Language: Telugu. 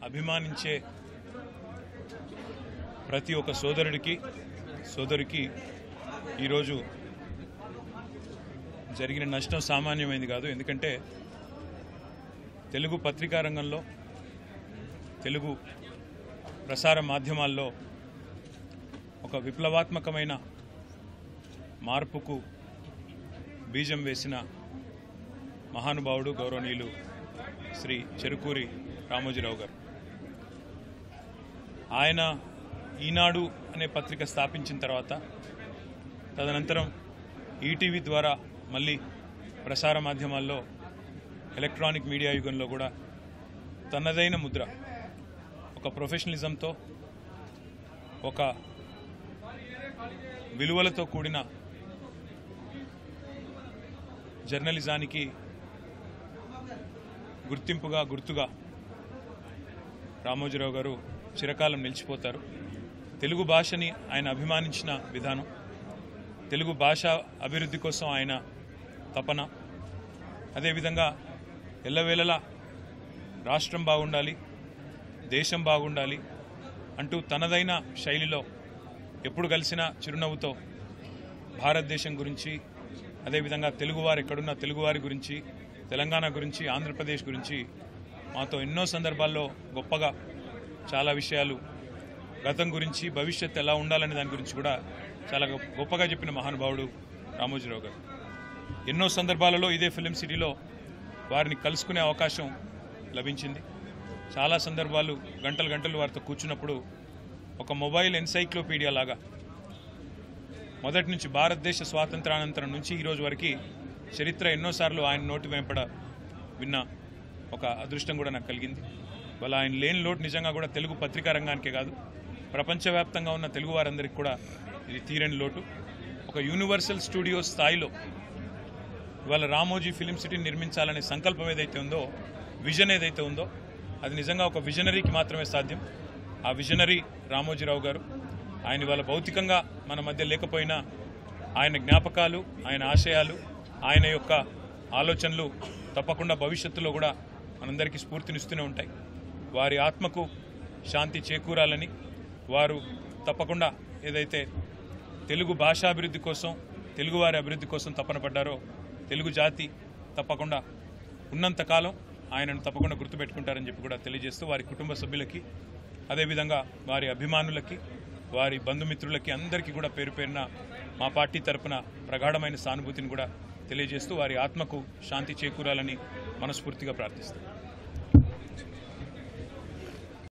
అభిమానించే ప్రతి ఒక్క సోదరికి ఈరోజు జరిగిన నష్టం సామాన్యమైంది కాదు. ఎందుకంటే తెలుగు పత్రికా రంగంలో, తెలుగు ప్రసార మాధ్యమాల్లో ఒక విప్లవాత్మకమైన మార్పుకు బీజం వేసిన మహానుభావుడు గౌరవనీయులు శ్రీ చెరుకూరి రామోజీరావు గారు. ఆయన ఈనాడు అనే పత్రిక స్థాపించిన తర్వాత తదనంతరం ఈటీవీ ద్వారా మళ్ళీ ప్రసార మాధ్యమాల్లో ఎలక్ట్రానిక్ మీడియా యుగంలో కూడా తనదైన ముద్ర, ఒక ప్రొఫెషనలిజంతో, ఒక విలువలతో కూడిన జర్నలిజానికి గుర్తుగా రామోజీరావు గారు చిరకాలం నిలిచిపోతారు. తెలుగు భాషని ఆయన అభిమానించిన విధానం, తెలుగు భాష అభివృద్ధి కోసం ఆయన తపన, అదేవిధంగా ఎల్లవేళలా రాష్ట్రం బాగుండాలి, దేశం బాగుండాలి అంటూ తనదైన శైలిలో ఎప్పుడు కలిసినా చిరునవ్వుతో భారతదేశం గురించి, అదేవిధంగా తెలుగువారు ఎక్కడున్న తెలుగువారి గురించి, తెలంగాణ గురించి, ఆంధ్రప్రదేశ్ గురించి మాతో ఎన్నో సందర్భాల్లో గొప్పగా చాలా విషయాలు, గతం గురించి, భవిష్యత్తు ఎలా ఉండాలనే దాని గురించి కూడా చాలా గొప్పగా చెప్పిన మహానుభావుడు రామోజీరావు గారు. ఎన్నో సందర్భాలలో ఇదే ఫిలిం సిటీలో వారిని కలుసుకునే అవకాశం లభించింది. చాలా సందర్భాలు గంటలు వారితో కూర్చున్నప్పుడు ఒక మొబైల్ ఎన్సైక్లోపీడియా లాగా మొదటి నుంచి భారతదేశ స్వాతంత్రానంతరం నుంచి ఈరోజు వరకు చరిత్ర ఎన్నోసార్లు ఆయన నోటి వెంపడ విన్న ఒక అదృష్టం కూడా నాకు కలిగింది. వాళ్ళ ఆయన లేని లోటు నిజంగా కూడా తెలుగు పత్రికా రంగానికే కాదు, ప్రపంచవ్యాప్తంగా ఉన్న తెలుగు వారందరికీ కూడా ఇది తీరని లోటు. ఒక యూనివర్సల్ స్టూడియో స్థాయిలో ఇవాళ రామోజీ ఫిలిం సిటీని నిర్మించాలనే సంకల్పం ఏదైతే ఉందో, విజన్ ఏదైతే ఉందో, అది నిజంగా ఒక విజనరీకి మాత్రమే సాధ్యం. ఆ విజనరీ రామోజీరావు గారు. ఆయన ఇవాళ భౌతికంగా మన మధ్య లేకపోయినా ఆయన జ్ఞాపకాలు, ఆయన ఆశయాలు, ఆయన యొక్క ఆలోచనలు తప్పకుండా భవిష్యత్తులో కూడా మనందరికీ స్ఫూర్తినిస్తూనే ఉంటాయి. వారి ఆత్మకు శాంతి చేకూరాలని, వారు తప్పకుండా ఏదైతే తెలుగు భాషాభివృద్ధి కోసం, తెలుగువారి అభివృద్ధి కోసం తపన పడ్డారో, తెలుగు జాతి తప్పకుండా ఉన్నంతకాలం ఆయనను తప్పకుండా గుర్తుపెట్టుకుంటారని చెప్పి కూడా తెలియజేస్తూ, వారి కుటుంబ సభ్యులకి, అదేవిధంగా వారి అభిమానులకి, వారి బంధుమిత్రులకి అందరికీ కూడా పేరు పేరున మా పార్టీ తరఫున ప్రగాఢమైన సానుభూతిని కూడా తెలియజేస్తూ వారి ఆత్మకు శాంతి చేకూరాలని మనస్ఫూర్తిగా ప్రార్థిస్తాం.